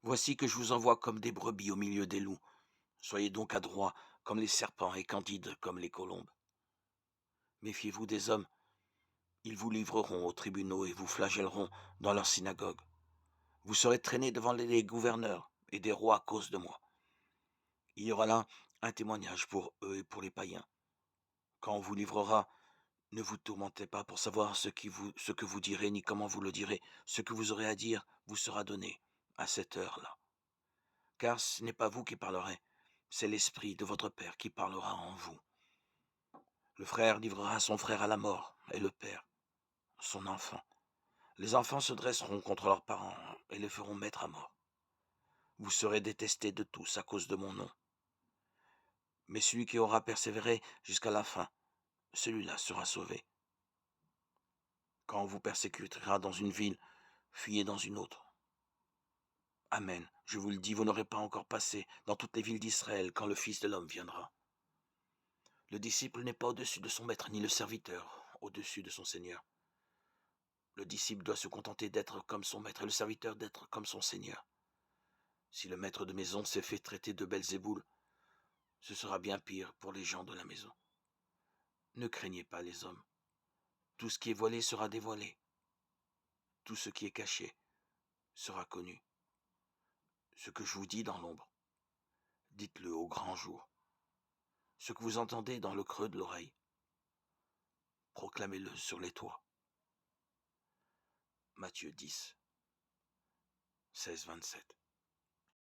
Voici que je vous envoie comme des brebis au milieu des loups. Soyez donc adroits comme les serpents et candides comme les colombes. Méfiez-vous des hommes, ils vous livreront aux tribunaux et vous flagelleront dans leurs synagogues. Vous serez traînés devant les gouverneurs et des rois à cause de moi. Il y aura là un témoignage pour eux et pour les païens. Quand on vous livrera, ne vous tourmentez pas pour savoir ce que vous direz ni comment vous le direz. Ce que vous aurez à dire vous sera donné à cette heure-là. Car ce n'est pas vous qui parlerez, c'est l'Esprit de votre Père qui parlera en vous. Le frère livrera son frère à la mort, et le père son enfant. Les enfants se dresseront contre leurs parents et les feront mettre à mort. Vous serez détestés de tous à cause de mon nom. Mais celui qui aura persévéré jusqu'à la fin, celui-là sera sauvé. Quand on vous persécutera dans une ville, fuyez dans une autre. Amen, je vous le dis, vous n'aurez pas encore passé dans toutes les villes d'Israël quand le Fils de l'homme viendra. Le disciple n'est pas au-dessus de son maître, ni le serviteur au-dessus de son Seigneur. Le disciple doit se contenter d'être comme son maître et le serviteur d'être comme son Seigneur. Si le maître de maison s'est fait traiter de Belzéboul, ce sera bien pire pour les gens de la maison. Ne craignez pas les hommes. Tout ce qui est voilé sera dévoilé. Tout ce qui est caché sera connu. Ce que je vous dis dans l'ombre, dites-le au grand jour. Ce que vous entendez dans le creux de l'oreille, proclamez-le sur les toits. Matthieu 10, 16-27.